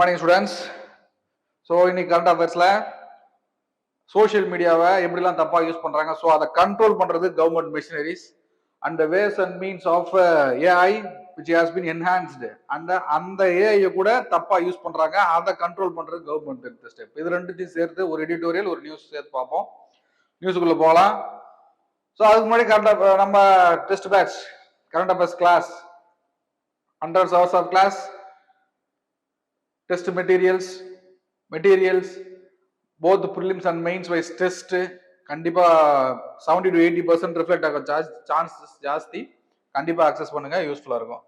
Good morning, students. So, இன்னைக்கு current அஃபேர்ஸ்ல social மீடியாவை எப்படிலாம் தப்பா யூஸ் பண்றாங்க, ஸோ அதை கண்ட்ரோல் பண்றது government machineries and ways and means of AI which has been enhanced அந்த ஏஐயை கூட தப்பா யூஸ் பண்றாங்க, அதை கண்ட்ரோல் பண்றது கவர்மெண்ட் எடுத்த ஸ்டெப். இது ரெண்டுத்தையும் சேர்த்து ஒரு எடிட்டோரியல் ஒரு நியூஸ் சேர்த்து பார்ப்போம். நியூஸுக்குள்ள போகலாம். ஸோ அதுக்கு முன்னாடி நம்ம test batch current affairs class 100 hours of class, test materials, both prelims and mains wise test கண்டிப்பா 70 to 80% ரிஃப்ளெக்ட் ஆக சான்சஸ் ஜாஸ்தி. கண்டிப்பா அக்சஸ் பண்ணுங்க, யூஸ்ஃபுல்லா இருக்கும்.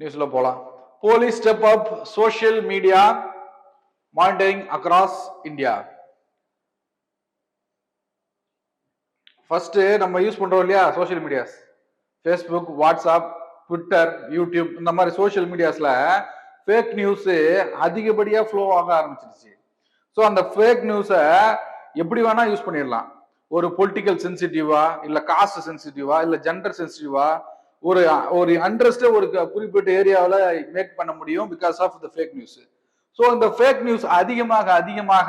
நியூஸ்ல போலாம். Police step up social media monitoring across India. First நம்ம யூஸ் பண்றோம் இல்லையா social medias, Facebook, WhatsApp, Twitter, YouTube, இந்த மாதிரி சோஷியல் மீடியாஸ்ல ஃபேக் நியூஸ் அதிகப்படியா ஃப்ளோ ஆக ஆரம்பிச்சிருச்சு. ஸோ அந்த ஃபேக் நியூஸை எப்படி வேணா யூஸ் பண்ணிடலாம். ஒரு பொலிட்டிக்கல் சென்சிட்டிவா, இல்ல காஸ்ட் சென்சிட்டிவா, இல்ல ஜெண்டர் சென்சிட்டிவா, ஒரு அண்ட்ரஸ்ட் ஒரு குறிப்பிட்ட ஏரியாவில் மேக் பண்ண முடியும் because of the fake news. So இந்த ஃபேக் நியூஸ் அதிகமாக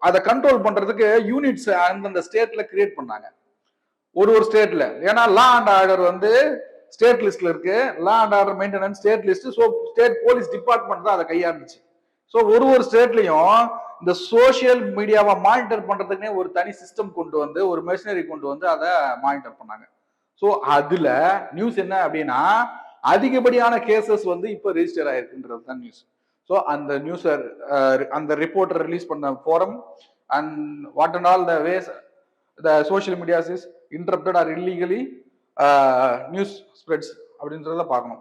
அதை கண்ட்ரோல் பண்றதுக்கு யூனிட்ஸ் அந்தந்த ஸ்டேட்ல கிரியேட் பண்ணாங்க. ஒரு ஸ்டேட்ல, ஏன்னா லா அண்ட் ஆர்டர் வந்து ஸ்டேட் லிஸ்ட்ல இருக்கு, லா and order maintenance state list. So state police department தான் அதை கையாண்டுச்சு. ஸோ ஒரு ஸ்டேட்லயும் இந்த சோசியல் மீடியாவை மானிட்டர் பண்றதுக்குன்னே ஒரு தனி சிஸ்டம் கொண்டு வந்து, ஒரு மெஷினரி கொண்டு வந்து அதை மானிட்டர் பண்ணாங்க. ஸோ அதுல நியூஸ் என்ன அப்படின்னா, அதிகப்படியான கேசஸ் வந்து இப்போ ரெஜிஸ்டர் ஆயிருக்குன்றது தான் நியூஸ். ஸோ அந்த நியூஸ் அந்த ரிப்போர்ட்டர் ரிலீஸ் பண்ண forum and what and all the ways the social media is interrupted or illegally news spreads அப்படின்றத பார்க்கணும்.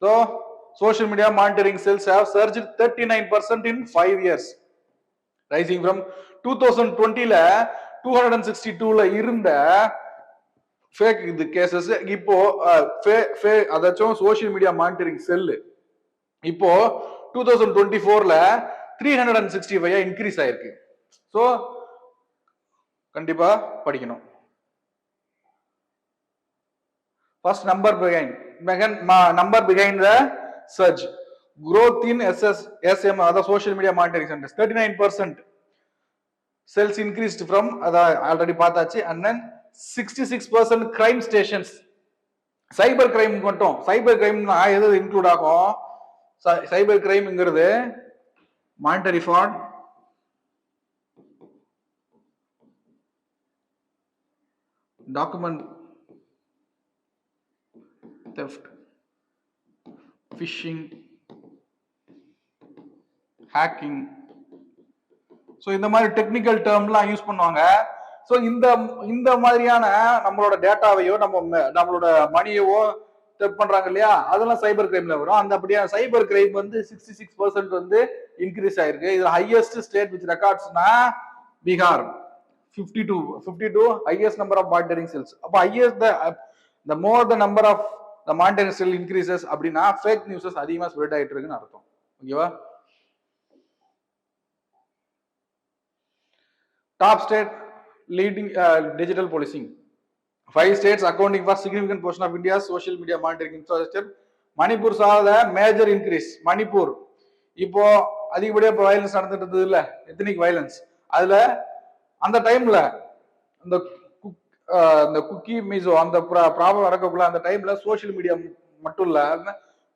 So social media monitoring cells have surged 39% in 5 years, rising from 2020ல 262ல இருந்த fake இது cases இப்போ அதாச்சும் social media monitoring செல் இப்போ 2024ல 365 increase ஆயிருக்கு. So கண்டிப்பா படிக்கணும். First number behind the surge, growth in SM, other social media monitoring centers, 39% cells increased from already பார்த்தாச்சு. And then 66% crime stations, cyber crime மட்டும். சைபர் கிரைம் எது include ஆகும்? Cyber கிரைம்ங்கிறது monetary fraud, document theft, phishing, hacking. So இந்த மாதிரி technical டேர்ம்லாம் use பண்ணுவாங்க. So இந்த மாதிரியான நம்மளோட டேட்டாவையோ நம்மளோட மணியவோ செக் பண்றாங்க இல்லையா, அதெல்லாம் சைபர் கிரைம்ல வரும். அந்த அப்படியே சைபர் கிரைம் வந்து 66% வந்து இன்க்ரீஸ் ஆயிருக்கு. இதுல ஹையஸ்ட் ஸ்டேட் விச் ரெக்கார்ட்ஸ்னா Bihar, 52 highest number of monitoring cells. அப்ப highest the more the number of the monitoring cell increases அப்படின்னா fake news அதிகமா ஸ்ப்ரெட் ஆயிட்டு இருக்குன்னு அர்த்தம். ஓகேவா? Top state leading digital policing. 5 states accounting for significant portion of India's social media monitoring infrastructure. Manipur saw the major increase. Manipur இப்போ அதிகப்படியா violence நடந்துட்டு இருந்தது இல்ல, எத்னிக் வயலன்ஸ். அதுல அந்த டைம்ல இந்த குக்கி மீசோ அந்த ப்ராப்ளம் நடக்கக்குள்ள அந்த டைம்ல சோசியல் மீடியா மட்டும் இல்ல,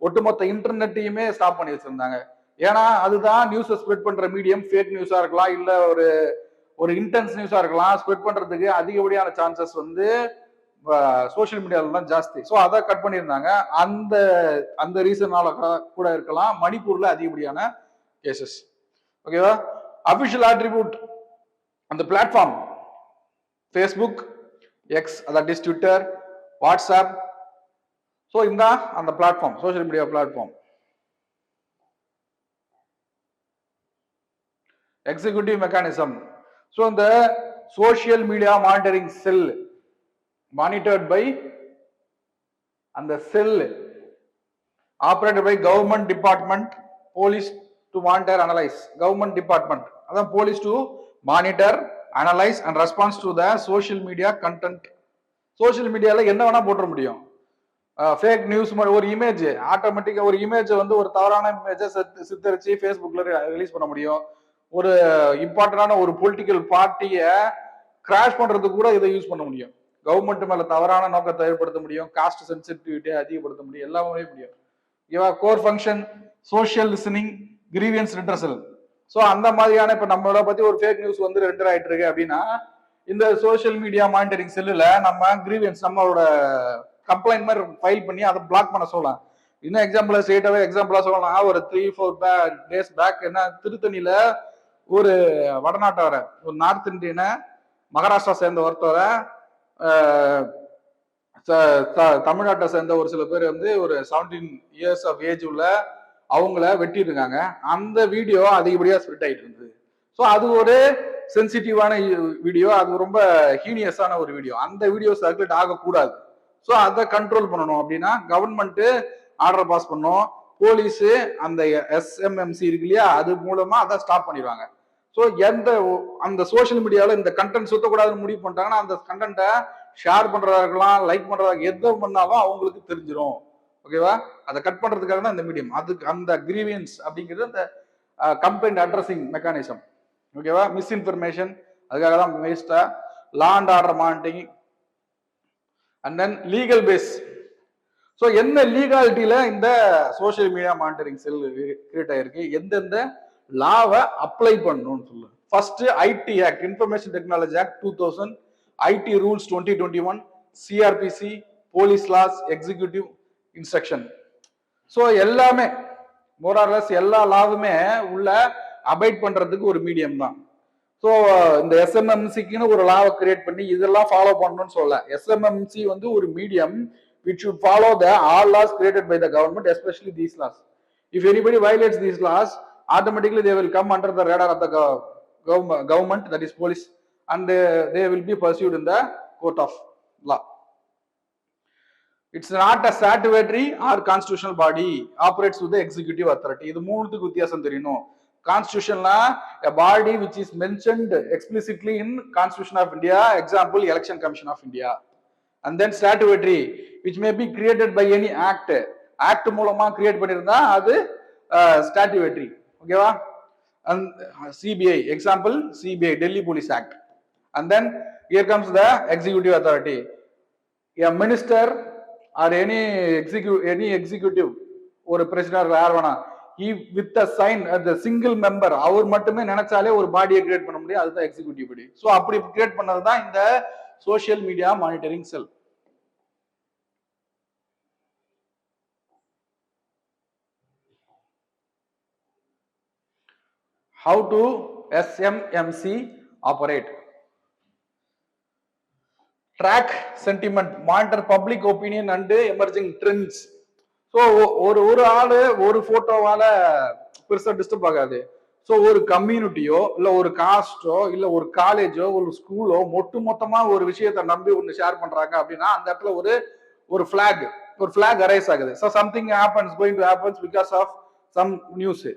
ஒட்டுமொத்த இன்டர்நெட்டையுமே ஸ்டாப் பண்ணி வச்சிருந்தாங்க. ஏன்னா அதுதான் நியூஸை ஸ்ப்ரெட் பண்ற மீடியம். ஃபேக் நியூஸா இருக்கலாம், இல்ல ஒரு இன்டென்ஸ் நியூஸா இருக்கலாம். ஸ்ப்ரெட் பண்றதுக்கு அதிகப்படியான சான்சஸ் வந்து சோசியல் மீடியால தான் ஜாஸ்தி. ஸோ அதை கட் பண்ணியிருந்தாங்க. அந்த ரீசனால கூட இருக்கலாம் மணிப்பூர்ல அதிகப்படியான கேசஸ். ஓகேவா? அபிஷியல் அட்ரிபியூட் அந்த platform Facebook, X, that is Twitter, WhatsApp. So இந்த அந்த platform social media platform. Executive mechanism. So இந்த social media monitoring cell monitored by அந்த cell operated by government department, police to monitor analyse. Government department அதான் police to monitor, analyse and response to the social media content. Social மீடியால என்ன வேணா போட்டுற முடியும். Fake news ஒரு image ஆட்டோமேட்டிக்கா ஒரு இமேஜ் வந்து ஒரு தவறான இமேஜை சித்தரிச்சு ஃபேஸ்புக்ல ரிலீஸ் பண்ண முடியும். ஒரு இம்பார்ட்டன்டான ஒரு பொலிட்டிக்கல் பார்ட்டியை கிராஷ் பண்றதுக்கு கூட இதை யூஸ் பண்ண முடியும். கவர்மெண்ட் மேல தவறான நோக்கத்தை ஏற்படுத்த முடியும், காஸ்ட் சென்சிட்டிவிட்டியை அதிகப்படுத்த முடியும், எல்லாமே முடியும். ஓகேவா? Core function social listening, grievance redressal. So அந்த மாதிரியான இப்ப நம்மளை பத்தி ஒரு ஃபேக் நியூஸ் வந்து ரெண்டர் ஆயிட்டு இருக்கு அப்படின்னா இந்த சோஷியல் மீடியா மானிட்டரிங் செல்லுல நம்ம கிரீவியன்ஸ் நம்மளோட கம்ப்ளைண்ட் மாதிரி ஃபைல் பண்ணி அதை பிளாக் பண்ண சொல்லலாம். இன்னும் எக்ஸாம்பிள் ஸ்ட்ரெயிட்டாவே எக்ஸாம்பிளா சொல்லலாம். ஒரு 3-4 டேஸ் பேக் என்ன திருத்தணியில ஒரு வடநாட்டவரை, ஒரு நார்த் இந்தியனை, மகாராஷ்டிரா சேர்ந்த ஒருத்தவரை, தமிழ்நாட்டை சேர்ந்த ஒரு சில பேர் வந்து ஒரு 17 இயர்ஸ் ஆஃப் ஏஜ் உள்ள அவங்கள வெட்டிட்டு இருக்காங்க. அந்த வீடியோ அதிகப்படியா ஸ்ப்ரெட் ஆயிட்டு இருந்தது. ஸோ அது ஒரு சென்சிட்டிவான வீடியோ, அது ரொம்ப ஹீனியஸான ஒரு வீடியோ. அந்த வீடியோ சர்க்குலேட் ஆகக்கூடாது. ஸோ அதை கண்ட்ரோல் பண்ணணும் அப்படின்னா கவர்மெண்ட் ஆர்டர் பாஸ் பண்ணும், போலீஸ் அந்த எஸ்எம்எம்சி இருக்கு இல்லையா, அது மூலமா அதை ஸ்டாப் பண்ணிடுவாங்க. ஸோ அந்த சோசியல் மீடியாவில் இந்த கண்டென்ட் சுத்தக்கூடாதுன்னு முடிவு பண்ணிட்டாங்கன்னா அந்த கண்டென்ட்டை ஷேர் பண்றதா இருக்கலாம், லைக் பண்றதா, எது பண்ணாலும் அவங்களுக்கு தெரிஞ்சிடும். ஓகேவா? அதை கட் பண்றதுக்காக தான் இந்த மீடியம். அதுக்கு அந்த கிரீவியன்ஸ் அப்படிங்கிறது அந்த கம்ப்ளைண்ட் அட்ரஸிங் மெக்கானிசம். ஓகேவா? மிஸ்இன்ஃபர்மேஷன் அதுக்காக தான் வேஸ்டா law and order monitoring and then legal base. So என்ன லீகாலிட்டியில இந்த social media monitoring cell create ஆயிருக்கு, எந்தெந்த லாவை அப்ளை பண்ணணும்னு சொல்லு. First IT act, information technology act 2000, IT rules 2021, CrPC, police laws, executive instruction. So எல்லாமே மோரார்லஸ் எல்லா லாவுமே உள்ள அபைட் பண்றதுக்கு ஒரு மீடியம் தான். ஸோ இந்த எஸ்எம்எம்சிக்குன்னு ஒரு லாவை கிரியேட் பண்ணி இதெல்லாம் ஃபாலோ பண்ணணும்னு சொல்ல. எஸ்எம்எம்சி வந்து ஒரு medium which should follow the all laws created by the government, especially these laws. If anybody violates these laws, automatically they will come under the radar of the government, that is police, and they will be pursued in the court of law. It's not a statutory or constitutional body, operates with the executive authority. இது மூணுத்துக்கு வித்தியாசம் தெரியணும். Constitutionல a body which is mentioned explicitly in Constitution of India, example Election Commission of India. And then statutory which may be created by any act மூலமா create பண்ணிருந்தா அது statutory. ஓகேவா? and CBI, example CBI, Delhi Police Act. And then here comes the executive authority. A minister or any executive ஒரு president யார் வேணா with a sign the single member அவர் மட்டுமே நினைச்சாலே ஒரு பாடியை கிரியேட் பண்ண முடியும், அதுதான் எக்ஸிக்யூட்டிவ் பாடி. ஸோ அப்படி கிரியேட் பண்ணதுதான் இந்த social media monitoring cell. How to SMMC operate? Track sentiment, monitor public opinion and emerging trends. So ஒரு ஆளு ஒரு போட்டோவால பெருசா டிஸ்டர்ப் ஆகாது. ஸோ ஒரு கம்யூனிட்டியோ இல்ல ஒரு காஸ்டோ இல்ல ஒரு காலேஜோ ஒரு ஸ்கூலோ மொத்தமா ஒரு விஷயத்தை நம்பி ஒன்று ஷேர் பண்றாங்க அப்படின்னா அந்த இடத்துல ஒரு ஃபிளாக் அரைஸ் ஆகுது. So something happens, going to happens because of some news.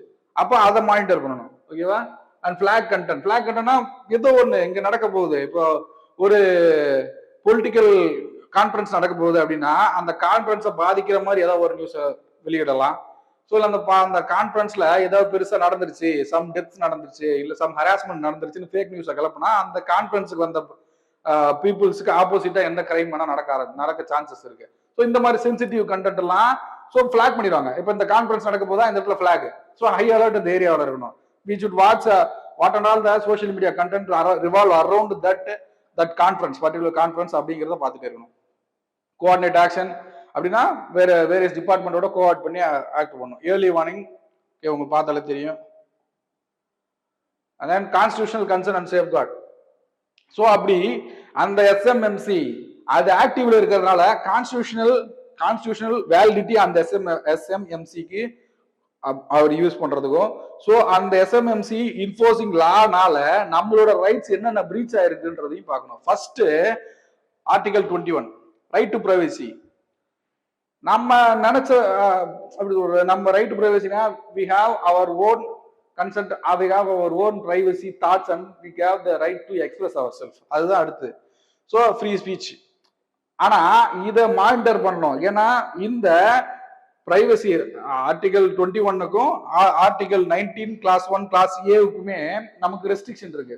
அப்போ அதை மானிட்டர் பண்ணணும். ஓகேவா? அண்ட் ஃபிளாக் கண்டென்ட்னா ஏதோ ஒண்ணு இங்க நடக்க போகுது. இப்போ ஒரு பொலிட்டிக்கல் கான்ஃபரன்ஸ் நடக்க போகுது அப்படின்னா அந்த கான்ஃபரன்ஸை பாதிக்கிற மாதிரி ஏதாவது ஒரு நியூஸை வெளியிடலாம். ஸோ அந்த கான்ஃபரன்ஸ்ல ஏதாவது பெருசா நடந்துருச்சு, சம் டெத்ஸ் நடந்துருச்சு இல்ல சம் ஹராஸ்மெண்ட் நடந்துருச்சுன்னு ஃபேக் நியூஸை கிளப்புனா அந்த கான்ஃபரன்ஸுக்கு வந்த பீப்புள்ஸுக்கு ஆப்போசிட்டா எந்த கிரைம் வேணா நடக்க சான்சஸ் இருக்கு. ஸோ இந்த மாதிரி சென்சிட்டிவ் கண்டென்ட் எல்லாம் ஸோ ஃபிளாக் பண்ணிடுவாங்க. இப்போ இந்த கான்ஃபரன்ஸ் நடக்க போதா இந்த இடத்துல ஃபிளாக். ஸோ ஹை அலர்ட் இந்த ஏரியாவில் இருக்கணும். We should watch what and all the social media content revolve around that conference, particular conference அப்படிங்கிறத பார்த்துட்டு இருக்கணும். கோஆர்டினேட் ஆக்ஷன் அப்படின்னா வேரியஸ் டிபார்ட்மெண்டோட கோஆர்ட் பண்ணி ஆக்ட் பண்ணணும். ஏர்லி வார்னிங் உங்களுக்கு பார்த்தாலே தெரியும். and then constitutional concern and safeguard. So அப்படி அந்த எஸ்எம்எம்சி அது ஆக்டிவ்ல இருக்கிறதுனால கான்ஸ்டிடியூஷனல் வேலிடிட்டி அந்த எஸ்எம்எம்சிக்கு அவர் யூஸ் பண்றதுக்கும். ஸோ அந்த எஸ்எம்எம்சி இன்ஃபோர்சிங் லானால நம்மளோட ரைட்ஸ் என்னென்ன பிரீச் ஆயிருக்குன்றதையும் பார்க்கணும். First article 21 right to privacy. நம்ம நினைச்ச அப்படி ஒரு நம்ம ரைட் டு பிரைவசினா we have our own consent, we have our own privacy thoughts and we have the right to express ourselves. அதுதான் அடுத்து. ஸோ ஃப்ரீ ஸ்பீச் ஆனா இதை மானிட்டர் பண்ணணும். ஏன்னா இந்த பிரைவசி ஆர்டிகல் 21க்கும் ஆர்டிகல் 19 கிளாஸ் 1 கிளாஸ் ஏவுக்குமே நமக்கு ரெஸ்ட்ரிக்ஷன் இருக்கு.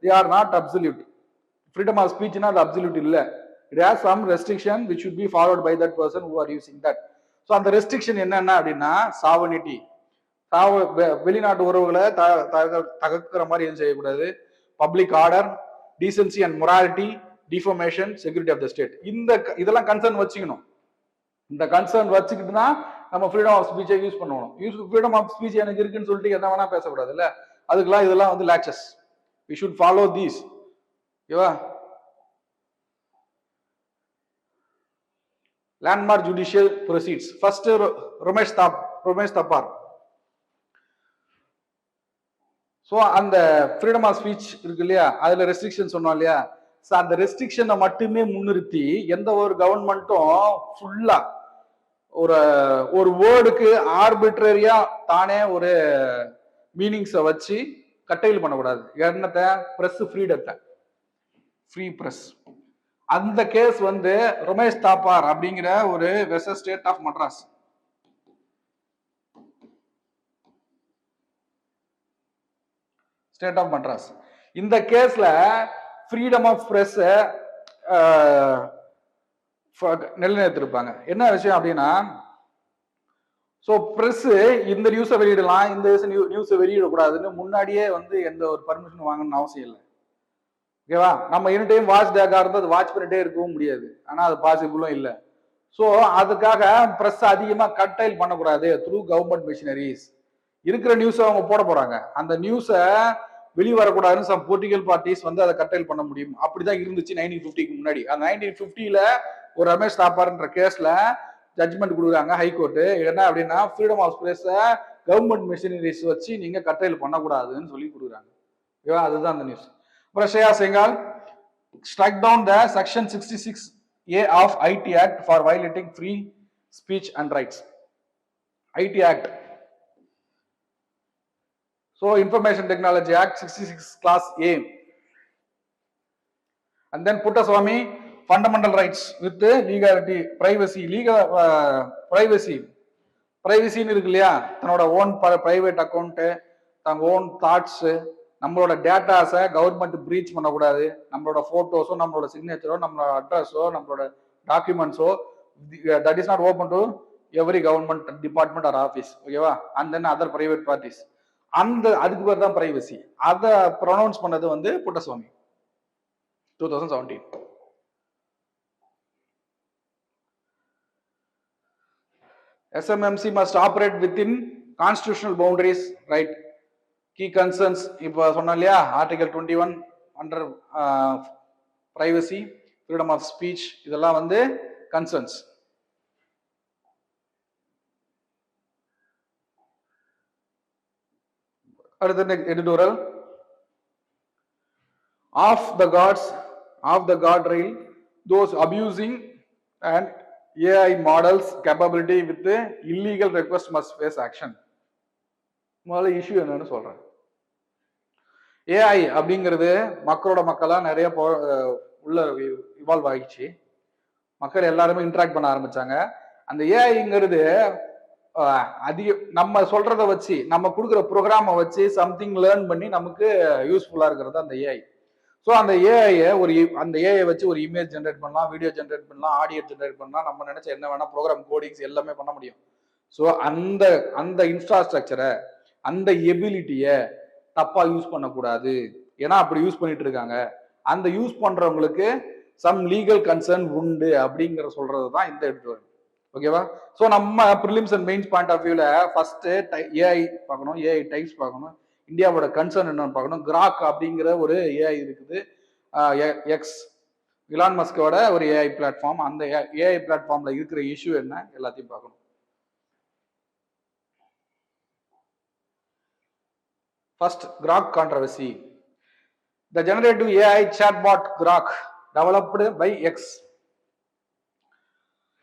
They are not absolute. Freedom of ஸ்பீச்னா அது அப்சல்யூட் இல்ல. It has some restriction which should be followed by that person who are using that. So அந்த ரெஸ்ட்ரிக்ஷன் என்னன்னா அப்படின்னா சாவனிட்டி, வெளிநாட்டு உறவுகளை தகர்க்கிற மாதிரி எதுவும் செய்யக்கூடாது, public order, decency and morality, defamation, security of the state. இதெல்லாம் கன்சர்ன் வச்சுக்கணும். இந்த கன்சர்ன் வச்சுக்கிட்டு தான் நம்ம ஃப்ரீடம் ஆஃப் ஸ்பீச்சை யூஸ் பண்ணணும். ஃப்ரீடம் ஆஃப் ஸ்பீச் எனக்கு இருக்குன்னு சொல்லிட்டு என்ன வேணா பேசக்கூடாது இல்ல. அதுக்கெல்லாம் இதெல்லாம் வந்து லேக்சஸ். We should follow these. ஓகேவா? Landmark judicial proceeds. First Romesh Thappar. So அந்த ஃப்ரீடம் ஆஃப் ஸ்பீச் இருக்கு இல்லையா, அதுல ரெஸ்ட்ரிக்ஷன் சொன்னோம் இல்லையா, அந்த ரெஸ்ட்ரிக்ஷனை மட்டுமே முன்னிறுத்தி எந்த ஒரு கவர்மெண்ட்டும் ஃபுல்லா ஒரு வேர்டுக்கு ஆர்பிட்ரரியா தானே ஒரு மீனிங்ஸை வச்சு கட்டையில் பண்ணக்கூடாது. என்னத்தை? பிரஸ் ஃப்ரீடத்தை, ஃப்ரீ பிரஸ். அந்த கேஸ் வந்து ரமேஷ் தாப்பார் அப்படிங்கிற ஒரு versus state of Madras. State of Madras இந்த கேஸ்ல ஃப்ரீடம் ஆஃப் பிரஸ் நிலைநிறுத்திருப்பாங்க. என்ன விஷயம் அப்படின்னா, ஸோ பிரஸ் இந்த நியூஸை வெளியிடலாம், இந்த நியூஸை வெளியிடக்கூடாதுன்னு முன்னாடியே வந்து எந்த ஒரு பர்மிஷன் வாங்கணும்னு அவசியம் இல்லை. ஓகேவா? நம்ம எனி டைம் வாட்ச் டேக்கா இருந்தால் அது வாட்ச் பண்ணிட்டே இருக்கவும் முடியாது. ஆனால் அது பாசிபிளும் இல்லை. ஸோ அதுக்காக பிரஸ் அதிகமாக கட்டைல் பண்ணக்கூடாது த்ரூ கவர்மெண்ட் மிஷினரிஸ். இருக்கிற நியூஸை அவங்க போட போறாங்க. அந்த நியூஸை வெளியே வரக்கூடாதுன்னு சம் பொலிட்டிக்கல் பார்ட்டிஸ் வந்து அதை கட்டைல் பண்ண முடியும். அப்படிதான் இருந்துச்சு 1950க்கு முன்னாடி. அந்த 1950ல ஒரு ரமேஷ் தாப்பார்ன்ற கேஸ்ல ஜட்ஜ்மெண்ட் கொடுக்குறாங்க ஹைகோர்ட்டு. என்ன அப்படின்னா, ஃப்ரீடம் ஆஃப் பிரஸை கவர்மெண்ட் மிஷினரிஸ் வச்சு நீங்க கட்டைல் பண்ணக்கூடாதுன்னு சொல்லி கொடுக்குறாங்க. ஓகேவா? அதுதான் அந்த நியூஸ். அப்புறம் Shreya செங்கால் struck down the section 66A of IT Act for violating free speech and rights. IT Act. So Information Technology Act 66 class A. And then Puttaswamy, fundamental rights with the legality, privacy, privacy இருக்கு இல்லையா, தன்னோட own private account, தன் own thoughts, நம்மளோட டேட்டாஸை government breach பண்ணக்கூடாது. நம்மளோட போட்டோஸோ, நம்மளோட சிக்னேச்சரோ, நம்மளோட அட்ரஸோ, நம்மளோட டாக்குமெண்ட்ஸோ, that is not open to every government department or office. ஓகேவா? And then other private parties. அதுக்கு பேர் தான் பிரைவசி. அதை ப்ரொனவுன்ஸ் பண்ணது வந்து புட்டஸ்வாமி 2017. SMMC must operate within constitutional boundaries, right? Key concerns இப்போ சொன்னோம் இல்லையா, article 21 under privacy, freedom of speech, இதெல்லாம் வந்து கன்சர்ன்ஸ். அடுத்த editorial, of the guard rail those abusing and AI models capability with illegal request must face action. முதல்ல issue என்னன்னு சொல்றேன். AI அப்படிங்கிறது மக்களா நிறைய உள்ள இவால்வ் ஆகிடுச்சு. மக்கள் எல்லாருமே இன்டராக்ட் பண்ண ஆரம்பிச்சாங்க. அந்த ஏஐங்கிறது நம்ம சொல்றதை வச்சு, நம்ம கொடுக்குற ப்ரோக்ராமை வச்சு சம்திங் லேர்ன் பண்ணி நமக்கு யூஸ்ஃபுல்லா இருக்கிறது அந்த ஏஐ. ஸோ அந்த ஏஐ வச்சு ஒரு இமேஜ் ஜென்ரேட் பண்ணலாம், வீடியோ ஜென்ரேட் பண்ணலாம், ஆடியோ ஜென்ரேட் பண்ணலாம், நம்ம நினைச்ச என்ன வேணா ப்ரோக்ராம் கோடிங்ஸ் எல்லாமே பண்ண முடியும். ஸோ அந்த இன்ஃப்ராஸ்ட்ரக்சரை, அந்த எபிலிட்டியை தப்பா யூஸ் பண்ணக்கூடாது. ஏன்னா அப்படி யூஸ் பண்ணிட்டு இருக்காங்க. அந்த யூஸ் பண்றவங்களுக்கு சம் லீகல் கன்சர்ன் உண்டு அப்படிங்கிற சொல்றது தான் இந்த எடிட்டோரியல். ஓகேவா? ஸோ நம்ம prelims and mains point of வியூல ஃபர்ஸ்ட் ஏஐ பார்க்கணும், ஏஐ டைப்ஸ் பார்க்கணும், இந்தியாவோட கன்சர்ன் என்னன்னு பார்க்கணும். கிராக் அப்படிங்கிற ஒரு ஏஐ இருக்குது, எக்ஸ் இலான் மஸ்கோட ஒரு ஏஐ பிளாட்ஃபார்ம். அந்த ஏஐ பிளாட்ஃபார்ம்ல இருக்கிற இஷ்யூ என்ன எல்லாத்தையும் பார்க்கணும். First, Grok controversy. The generative AI chatbot Grok, developed by X,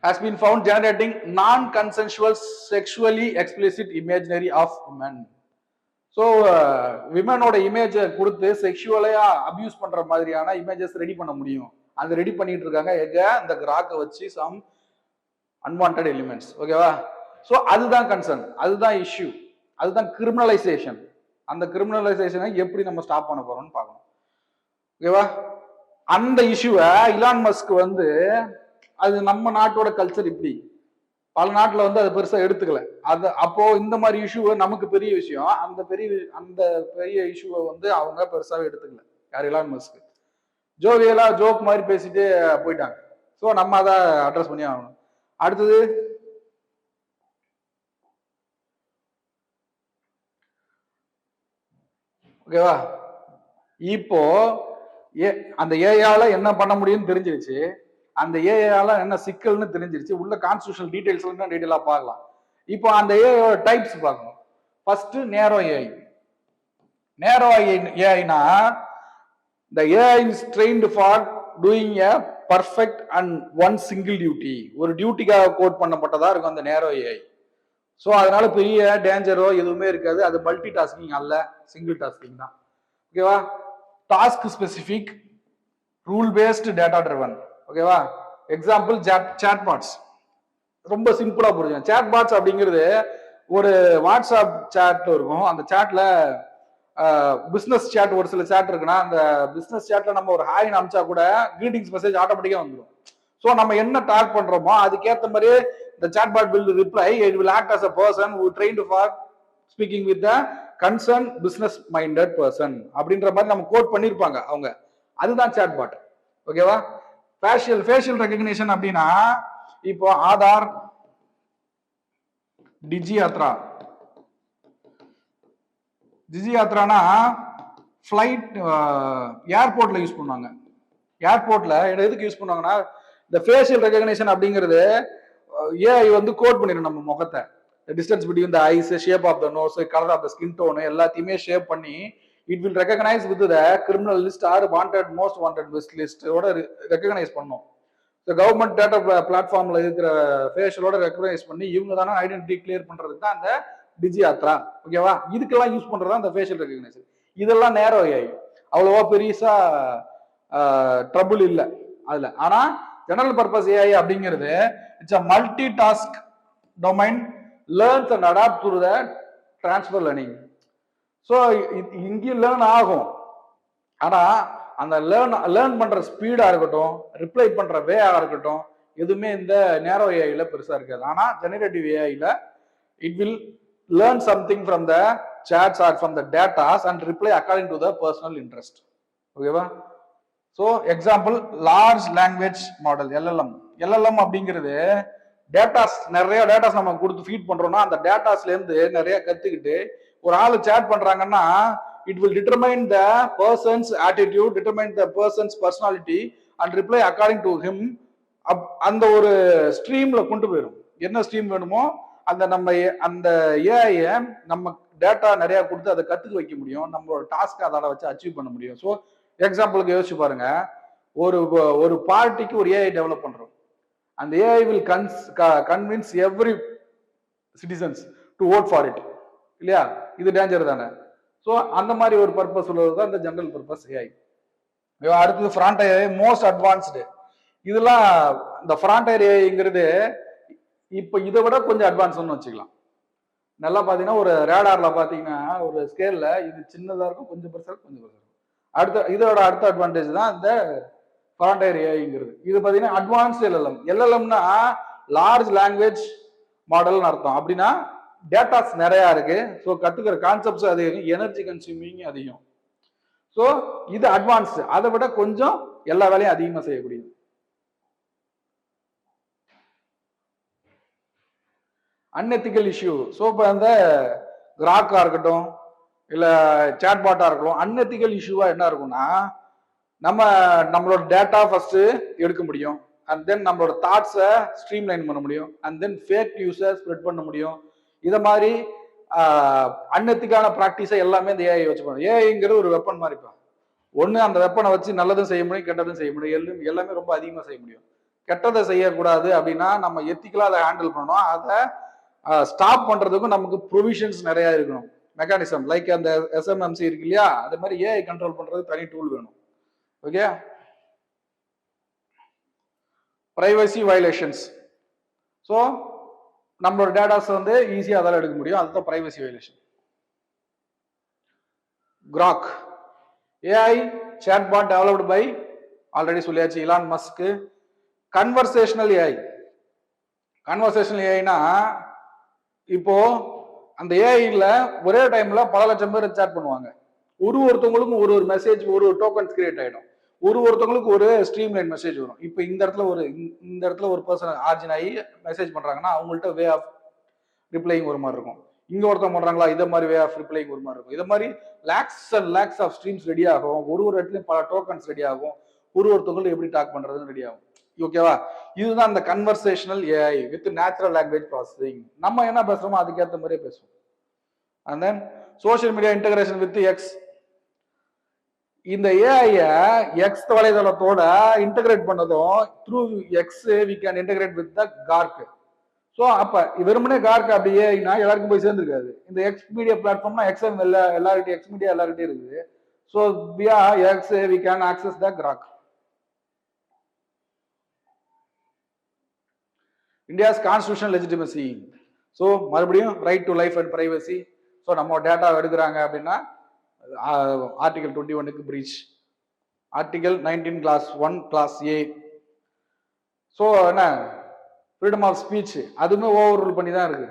has been found generating non-consensual, sexually explicit imaginary of women. So விமனோட இமேஜை கொடுத்து செக்ஷுவலையா அபியூஸ் பண்ற மாதிரியான இமேஜஸ் ரெடி பண்ண முடியும். அது ரெடி பண்ணிட்டு இருக்காங்க எங்க இந்த கிராக்கை வச்சு சம் அன்வான்ட் எலிமெண்ட்ஸ். ஓகேவா? ஸோ அதுதான் கன்சர்ன், அதுதான் இஷ்யூ, அதுதான் கிரிமினலைசேஷன். அந்த கிரிமினலைசேஷனை எப்படி நம்ம ஸ்டாப் பண்ண போறோம்னு பார்க்கணும். ஓகேவா? அந்த இஷ்யூவை இலான் மஸ்க் வந்து அது நம்ம நாட்டோட கல்ச்சர் இப்படி, பல நாட்டுல வந்து அது பெருசா எடுத்துக்கல. அது அப்போ இந்த மாதிரி இஷ்யூவை நமக்கு பெரிய விஷயம், அந்த பெரிய இஷ்யூவை வந்து அவங்க பெருசாவே எடுத்துக்கல. யார்? Elon Musk. ஜோவியலா ஜோக் மாதிரி பேசிட்டு போயிட்டாங்க. ஸோ நம்ம அதை அட்ரஸ் பண்ணி ஆகணும். அடுத்தது ஓகேவா? இப்போ அந்த ஏஐயால என்ன பண்ண முடியும்னு தெரிஞ்சிருச்சு, அந்த ஏஐயால என்ன சிக்கல்னு தெரிஞ்சிருச்சு, உள்ள கான்ஸ்டிடியூஷனல் டீடைல்ஸ் டீடைலா பார்க்கலாம். இப்போ அந்த ஏஐயோட டைப்ஸ் பார்க்கணும். ஃபர்ஸ்ட் நேரோ ஏஐ. நேரோ ஏஐனா the AI is trained for doing a perfect and one single duty. ஒரு டியூட்டிக்காக கோட் பண்ணப்பட்டதா இருக்கும் அந்த நேரோ ஏஐ. ஸோ அதனால பெரிய டேஞ்சரோ எதுவுமே இருக்காது. அது மல்டி டாஸ்கிங் அல்ல, சிங்கிள் டாஸ்கிங் தான். ஓகேவா? Task specific, rule based, data driven. ஓகேவா? Example chatbots. ரொம்ப சிம்பிளா புரியும். சாட்பாட்ஸ் அப்படிங்கிறது ஒரு வாட்ஸ்அப் சாட் இருக்கும். அந்த சாட்ல பிசினஸ் சாட் ஒரு சில சாட் இருக்குன்னா, அந்த பிசினஸ் சாட்ல நம்ம ஒரு ஹாய் அனுப்பிச்சா கூட கிரீட்டிங்ஸ் மெசேஜ் ஆட்டோமேட்டிக்கா வந்துடும். ஸோ நம்ம என்ன டாக் பண்றோமோ அதுக்கேற்ற மாதிரி the chatbot will reply. It will act as a person who trained for speaking with the concerned business minded person அப்படின்ற மாதிரி நம்ம கோட் பண்ணிருப்பாங்க அவங்க. அதுதான் சாட்பாட். ஓகேவா? ஃபேஷியல் ரெகக்னிஷன் அப்படின்னா, இப்போ ஆதார், டிஜியாத்ரா. டிஜியாத்ரானா ஃபிளைட் ஏர்போர்ட்ல யூஸ் பண்ணுவாங்க. ஏர்போர்ட்ல எதுக்கு யூஸ் பண்ணுவாங்கன்னா, இந்த ஃபேஷியல் ரெகக்னிஷன் அப்படிங்கிறது ஏஐ வந்து கோட் பண்ணிடும் நம்ம முகத்தை, distance between the eyes, shape of the nose, colour of the skin tone எல்லாத்தையுமே ஷேப் பண்ணி it will recognise with the criminal list or wanted most wanted லிஸ்டோட ரெகக்னைஸ் பண்ணும். கவர்மெண்ட் டேட்டா பிளாட்ஃபார்ம்ல இருக்கிற ஃபேஷியலோட ரெகக்னைஸ் பண்ணி இவங்க தானே ஐடென்டிட்டி கிளியர் பண்றதுக்கு தான் அந்த டிஜியாத்ரா. ஓகேவா? இதுக்கெல்லாம் யூஸ் பண்றதா அந்த ஃபேஷியல் ரெகக்னைசர். இதெல்லாம் நேரோ ஏஐ, அவ்வளவா பெருசா ட்ரபிள் இல்லை அதுல. ஆனா ஜெனரல் பர்பஸ் ஏஐ அப்படிங்கிறது it's a multi task domain, learns and adapt through the transfer learning. So இங்கேயும் லேர்ன் ஆகும். ஆனா அந்த லேர்ன் பண்ற ஸ்பீடா இருக்கட்டும், ரிப்ளை பண்ற வேயா இருக்கட்டும், எதுவுமே இந்த நேரோ ஏஐல பெருசா இருக்காது. ஆனா ஜெனரேட்டிவ் ஏஐல it will learn something from the chats or from the datas and reply according to the personal interest. ஓகேவா? So example large language model, LLM. LLM அப்படிங்கிறது டேட்டாஸ், நிறைய டேட்டாஸ் நம்ம கொடுத்து ஃபீட் பண்றோம்னா அந்த டேட்டாஸ்ல இருந்து நிறைய கத்துக்கிட்டு ஒரு ஆள் சேட் பண்றாங்கன்னா it will determine the persons attitude, determine the persons personality and reply according to him. அந்த ஒரு ஸ்ட்ரீம்ல கொண்டு போயிடும். என்ன ஸ்ட்ரீம் வேணுமோ அந்த நம்ம அந்த ஏஐ நம்ம டேட்டா நிறைய கொடுத்து அதை கத்துக்க வைக்க முடியும். நம்மளோட டாஸ்க் அதால வச்சு அச்சீவ் பண்ண முடியும். ஸோ எக்ஸாம்பிளுக்கு யோசிச்சு பாருங்க, ஒரு பார்ட்டிக்கு ஒரு ஏஐ டெவலப் பண்றோம். அந்த AI will convince every citizens to vote for it. இல்லையா? இது டேஞ்சர் தானே. ஸோ அந்த மாதிரி ஒரு பர்பஸ் உள்ளது தான் இந்த ஜெனரல் பர்பஸ் ஏஐ. அடுத்தது ஃப்ரான்டையர் ஏஐ, மோஸ்ட் அட்வான்ஸ்டு. இதெல்லாம் இந்த ஃப்ரான்டையர் ஏஐங்கிறது இப்போ இதை விட கொஞ்சம் அட்வான்ஸ்னு வச்சுக்கலாம். நல்லா பார்த்தீங்கன்னா ஒரு ரேடார்ல பார்த்தீங்கன்னா ஒரு ஸ்கேல்ல இது சின்னதாக இருக்கும், கொஞ்சம் பெருசாக இருக்கும், கொஞ்சம் பெருசாக இருக்கும். இதோட அடுத்த அட்வான்டேஜ் தான் இந்த ஃப்ரான்டையர் ஏஐங்கிறது. இது பார்த்தீங்கன்னா அட்வான்ஸ்ட் எல்எல்எம். எல்எல்எம்னா லார்ஜ் லாங்குவேஜ் மாடல்னு அர்த்தம். அப்படின்னா டேட்டாஸ் நிறைய இருக்கு. ஸோ கத்துக்கிற கான்செப்ட்ஸ் அதிகம், எனர்ஜி கன்சியூமிங் அதிகம். ஸோ இது அட்வான்ஸ்டு, அதை விட கொஞ்சம் எல்லா வேலையும் அதிகமாக செய்யக்கூடியது. Unethical issue. ஸோ இப்போ அந்த கிராக்கா இருக்கட்டும் இல்ல சாட்பாட்டா இருக்கட்டும், அன்எத்திக்கல் இஷ்யூவா என்ன இருக்கும்னா, நம்மளோட டேட்டா ஃபர்ஸ்ட் எடுக்க முடியும், அண்ட் தென் நம்மளோட தாட்ஸை ஸ்ட்ரீம் லைன் பண்ண முடியும், அண்ட் தென் ஃபேக் நியூஸை ஸ்ப்ரெட் பண்ண முடியும். இதை மாதிரி அன்எத்திக்கான ப்ராக்டிஸை எல்லாமே இந்த ஏஐ வச்சு பண்ணும். ஏஐங்கிறது ஒரு வெப்பன் மாதிரி. இப்போ ஒன்று அந்த வெப்பனை வச்சு நல்லதும் செய்ய முடியும், கெட்டதும் செய்ய முடியும். எல்லாமே ரொம்ப அதிகமாக செய்ய முடியும். கெட்டதை செய்யக்கூடாது அப்படின்னா நம்ம எத்திக்கலா அதை ஹேண்டில் பண்ணணும். அதை ஸ்டாப் பண்றதுக்கும் நமக்கு ப்ரொவிஷன்ஸ் நிறைய இருக்கணும். மெக்கானிசம் லைக் அந்த எஸ்எம்எம்சி இருக்கு இல்லையா, அது மாதிரி ஏஐ கண்ட்ரோல் பண்றது தனி டூல் வேணும். ஓகே. Privacy violations. ஸோ நம்மளோட டேட்டாஸ் வந்து ஈஸியாக அதெல்லாம் எடுக்க முடியும், அதுதான் privacy violation. Grok AI chatbot developed by already சொல்லியாச்சு Elon Musk. Conversational AI. Conversational ஏஐனா இப்போ அந்த ஏஐல ஒரே டைம்ல பல லட்சம் பேர் சேட் பண்ணுவாங்க. ஒருத்தவங்களுக்கும் ஒரு மெசேஜ், ஒரு டோக்கன்ஸ் கிரியேட் ஆயிடும். ஒருத்தவங்களுக்கு ஒரு ஸ்ட்ரீம் லைன் மெசேஜ் வரும். இப்போ இந்த இடத்துல ஒரு பர்சன் ஆர்ஜின் ஆகி மெசேஜ் பண்றாங்கன்னா அவங்கள்ட்ட வே ஆஃப் ரிப்ளைங் ஒரு மாதிரி இருக்கும். இங்க ஒருத்தவங்க பண்றாங்களா இதை மாதிரி வே ஆஃப் ரிப்ளைங் ஒரு மாதிரி இருக்கும். இதை மாதிரி lakes and lakes of streams ready ஆகும். ஒரு இடத்துலயும் பல டோக்கன்ஸ் ரெடி ஆகும். ஒருத்தவங்களும் எப்படி டாக் பண்றதுன்னு ரெடி ஆகும். ஓகேவா? இதுதான் அந்த conversational AI with natural language processing. நம்ம என்ன பேசுறோமோ அதுக்கேற்ற மாதிரியே பேசுவோம். And then social media integration with X. இந்த ஏஐ எக்ஸ் வலைதளத்தோட இன்டகிரேட் பண்ணதும் through X we can integrate with the Grok. So அப்ப வெறுமனே கார்க் அப்படியே எல்லாருக்கும் போய் சேர்ந்துருக்காது. இந்த எக்ஸ் மீடியா பிளாட்ஃபார்ம்னா எக்ஸ் எல்லார்கிட்டையும் எக்ஸ் மீடியா எல்லார்கிட்டையும் இருக்குது. So via X we can access the Grok. India's constitutional legitimacy. So மறுபடியும் right to life and privacy. So நம்ம டேட்டா எடுக்கிறாங்க அப்படின்னா ஆர்டிகல் 21க்கு breach. Article 19 clause 1 clause A. So என்ன ஃப்ரீடம் ஆஃப் ஸ்பீச் அதுவுமே over rule பண்ணி தான் இருக்கு.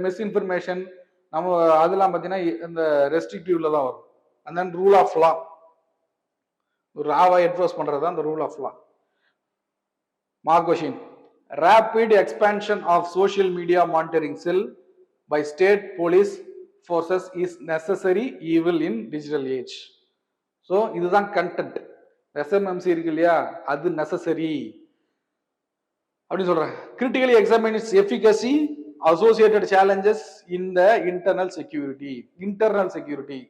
மிஸ்இன்ஃபர்மேஷன் நம்ம அதெல்லாம் பார்த்தீங்கன்னா இந்த ரெஸ்ட்ரிக்டிவ்ல தான் வரும். And then rule of law, ராவா என்ஃபோர்ஸ் பண்றது தான் இந்த rule of law. Mark question. Rapid expansion of social media monitoring cell by state police forces is necessary evil in digital age. So இதுதான் கண்டென்ட். SMMC இருக்கு இல்லையா, அது necessary அப்படின்னு சொல்றேன். Critically examine its efficacy, associated challenges in the internal security. Internal security,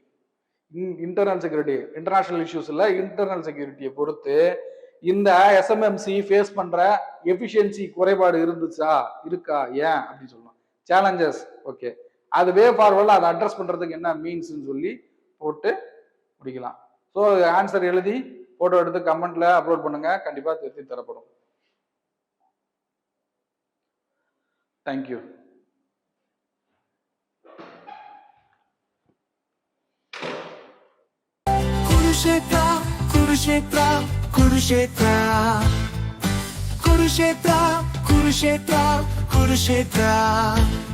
international issues இல்ல, internal security பொறுத்து இந்த எஸ்எம்எம்சி face பண்ற எஃபிஷியன்சி குறைபாடு இருக்கா ஏன் அப்படின்னு சொல்லலாம். சேலஞ்சஸ் ஓகே, அது வே ஃபார்வர்டில் அதை அட்ரஸ் பண்றதுக்கு என்ன மீன்ஸ்ன்னு சொல்லி போட்டு முடிக்கலாம். ஸோ ஆன்சர் எழுதி போட்டோ எடுத்து கமெண்ட்ல அப்லோட் பண்ணுங்க, கண்டிப்பா திருத்தி தரப்படும். Thank you. Kurukshetra, Kurukshetra, Kurukshetra, Kurukshetra, Kurukshetra.